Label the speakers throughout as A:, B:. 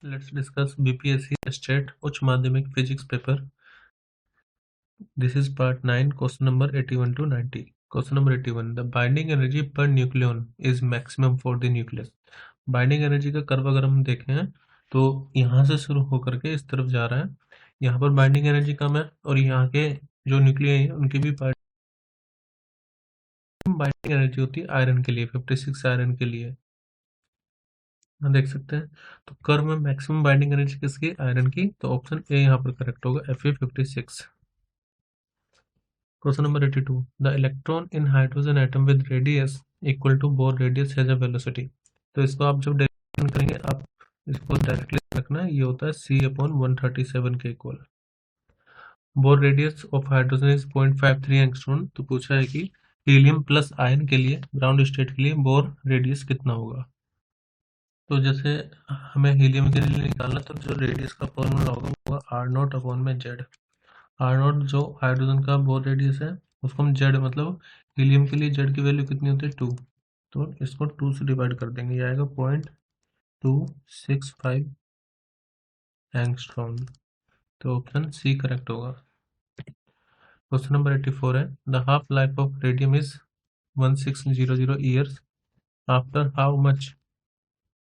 A: Let's discuss BPSC State Uच्च माध्यमिक Physics paper. This is part 9, question number 81 to 90. Question number 81. The binding energy per nucleon is maximum for the nucleus. Binding energy का curve अगर हम देखें तो यहाँ से शुरू होकर के इस तरफ जा रहा है. यहाँ पर बाइंडिंग एनर्जी कम है और यहाँ के जो न्यूक्लियस हैं उनकी भी बाइंडिंग एनर्जी होती है आयरन के लिए, 56 आयरन के लिए देख सकते हैं. तो कर्व में मैक्सिमम बाइंडिंग एनर्जी किसकी? आयरन की. तो ऑप्शन ए यहाँ पर करेक्ट होगा, Fe56. Question number 82. The electron in hydrogen atom with radius equal to Bohr radius has a velocity. तो इसको आप जब डेरिवेशन करेंगे आप इसको डायरेक्टली रखना है, ये होता है C/137 के equal. Bohr radius of hydrogen is 0.53 angstrom. तो पूछा है कि हीलियम प्लस आयन के लिए ग्राउंड स्टेट के लिए बोर रेडियस कितना होगा. तो जैसे हमें हीलियम के लिए निकालना, तो जो रेडियस का फॉर्मूला होगा वो R0/Z. R0 जो हाइड्रोजन का बोर रेडियस है उसको हम Z मतलब हीलियम के लिए Z की वैल्यू कितनी होती है 2. तो इसको 2 से डिवाइड कर देंगे, ये आएगा 0.265 एंगस्ट्रॉन. तो ऑप्शन सी करेक्ट होगा. क्वेश्चन नंबर 84 है. The half life of radium is 1600 years. After how much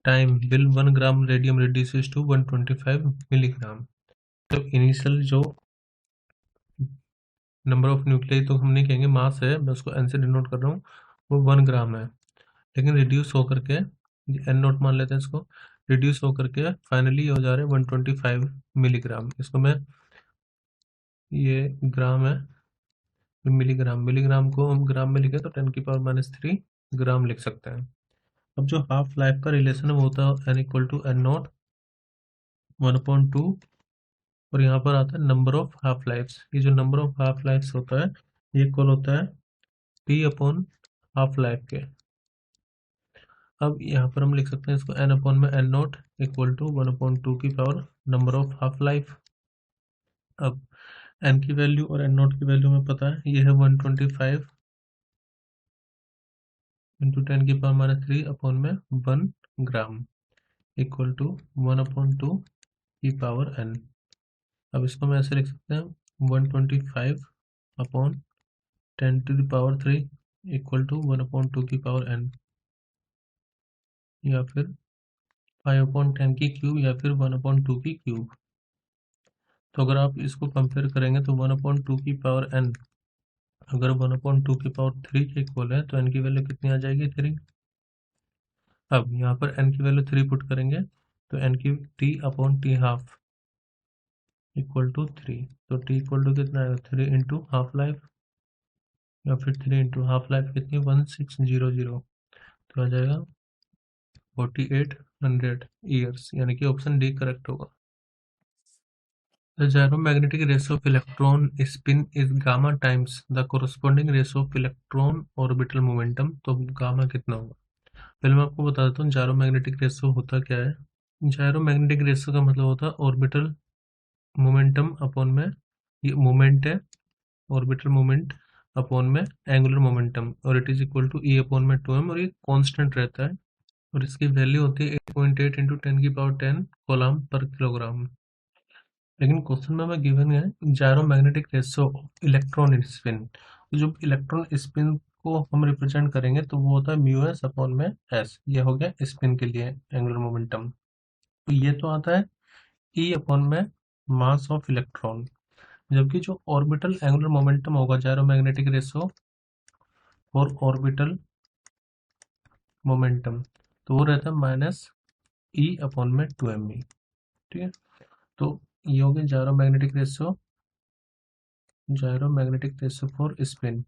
A: time will 1 gram radium reduces to 125 milligram. तो इनिशियल जो नंबर ऑफ न्यूक्लियाई तो हम नहीं कहेंगे, मास है, मैं उसको एन से डिनोट कर रहा हूँ, वो 1 ग्राम है. लेकिन रिड्यूस होकर के एन नोट मान लेते हैं इसको, रिड्यूस होकर के फाइनली हो जा रहे हैं 125 मिलीग्राम. इसको मैं, ये ग्राम है, मिलीग्राम को हम ग्राम में लिखे तो 10⁻³ ग्राम लिख सकते हैं. अब जो हाफ लाइफ का रिलेशन है वो होता है n = n0 1/2, और यहाँ पर आता है नंबर ऑफ हाफ लाइफ्स. ये जो नंबर ऑफ हाफ लाइफ्स होता है ये इक्वल होता है T/हाफ लाइफ के. अब यहाँ पर हम लिख सकते हैं इसको n/n0 = 1/2 की power number of half life. अब n की वैल्यू और n0 की वैल्यू में पता है, ये है 125 × 10⁻³ 1 ग्राम इक्वल टू 1/2 की पावर n. अब इसको मैं ऐसे लिख सकते हैं 125/10⁻³ इक्वल टू 1/2 की पावर n, या फिर 5/10 की क्यूब, या फिर 1/2 की क्यूब. तो अगर आप इसको कंपेयर करेंगे तो 1/2 की पावर n अगर 1/2 की पावर 3 के इक्वल है तो n की वैल्यू कितनी आ जाएगी? 3. अब यहाँ पर n की वैल्यू 3 पुट करेंगे तो n की T/T½ इक्वल टू 3. तो T इक्वल टू कितना आएगा? 3 × हाफ लाइफ, या फिर 3 × हाफ लाइफ कितनी? 1600. तो आ जाएगा 4800 ईयर्स, यानी कि ऑप्शन डी करेक्ट होगा. The gyromagnetic ratio of electron spin is gamma times the corresponding ratio of electron orbital momentum. तो गामा कितना होगा? पहले मैं आपको बता देता हूँ जायरोमैग्नेटिक रेशियो होता क्या है. जायरोमैग्नेटिक रेशियो का मतलब होता है ऑर्बिटल मोमेंटम अपॉन में, ये मोमेंट है, ऑर्बिटल मोमेंट अपॉन में एंगुलर मोमेंटम, और it is equal to E/2m, और ये कांस्टेंट रहता है, और इसकी वैल्यू होती है 8.8 × 10⁻10 कूलम्ब पर किलोग्राम. लेकिन क्वेश्चन में गिवन है gyromagnetic ratio of electron spin. जो इलेक्ट्रॉन स्पिन को हम रिप्रेजेंट करेंगे तो वो होता है μs/s. ये हो गया स्पिन के लिए एंगुलर मोमेंटम. तो ये तो आता है E/में मास ऑफ इलेक्ट्रॉन, जबकि जो ऑर्बिटल एंगुलर मोमेंटम होगा जायरोमैग्नेटिक रेशियो और ऑर्बिटल मोमेंटम, तो वो रहता है -E/2m. ठीक है, तो ये हो गया gyromagnetic ratio for spin.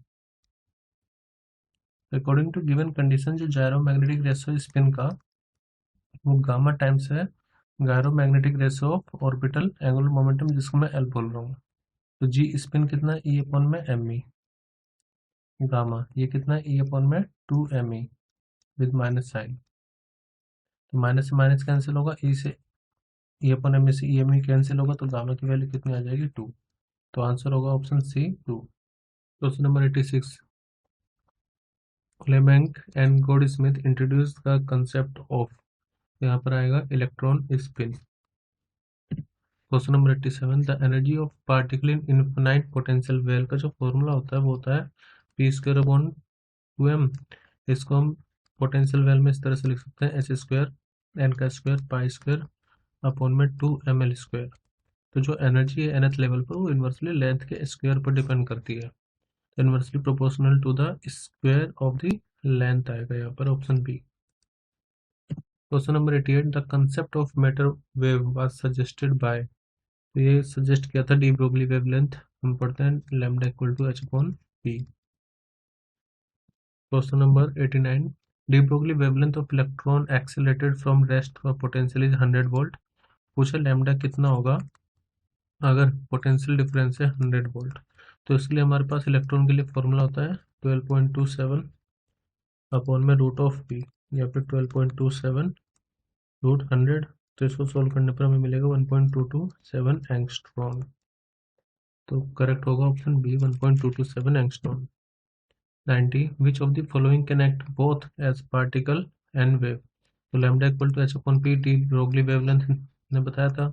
A: According to given condition जो जायरोमैग्नेटिक रेशियो स्पिन का वो गामा टाइम्स है gyromagnetic ratio of orbital angular momentum, जिसको मैं एल बोल रहा हूँ. तो जी स्पिन कितना है? E/me. गामा ये कितना है? E/2me with minus sign. तो माइनस से माइनस कैंसिल होगा, ई से E/me से E/me कैंसिल होगा, तो गामा की वैल्यू कितनी आ जाएगी? 2. तो आंसर होगा option C 2. Question number 86. Clement and Goudsmit introduce the concept of, यहाँ पर आएगा electron spin. Question number 87, the energy of particle in infinite potential well का जो फॉर्मूला होता है वो होता है p²/2m। इसको हम पोटेंशियल वेल में इस तरह से लिख सकते हैं h² n² π² अपॉन में 2ml²। तो जो एनर्जी है nth लेवल पर वो इन्वर्सली लेंथ के स्क्वायर पर डिपेंड करती है, inversely proportional to the square of the length आएगा यहाँ पर, option B. Question number 88, the concept of matter wave was suggested by, तो ये सजेस्ट किया था डी ब्रोगली वेवलेंथ, हम पढ़ते हैं lambda equal to h/p। Question number 89, de Broglie wavelength of electron accelerated from rest for potential is 100 volt. पूछा lambda कितना होगा अगर पोटेंशियल डिफरेंस है 100 वोल्ट। तो इसलिए हमारे पास इलेक्ट्रॉन के लिए फॉर्मूला होता है 12.27 अपॉन में रूट ऑफ पी, या फिर 12.27 रूट 100। तो इसको सोल्व करने पर हमें मिलेगा 1.227 एंगस्ट्रॉम। तो करेक्ट होगा option B 1.227 angstrom. 90, which of the following can act both as particle and wave. तो lambda equal to h/p de Broglie wavelength ने बताया था।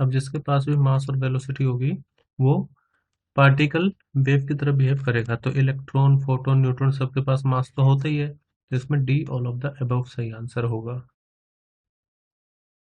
A: अब जिसके पास भी मास और वेलोसिटी होगी वो पार्टिकल वेव की तरह बिहेव करेगा। तो इलेक्ट्रॉन, फोटोन, न्यूट्रॉन सबके पास मास तो होता ही है, तो इसमें D all of the above सही आंसर होगा।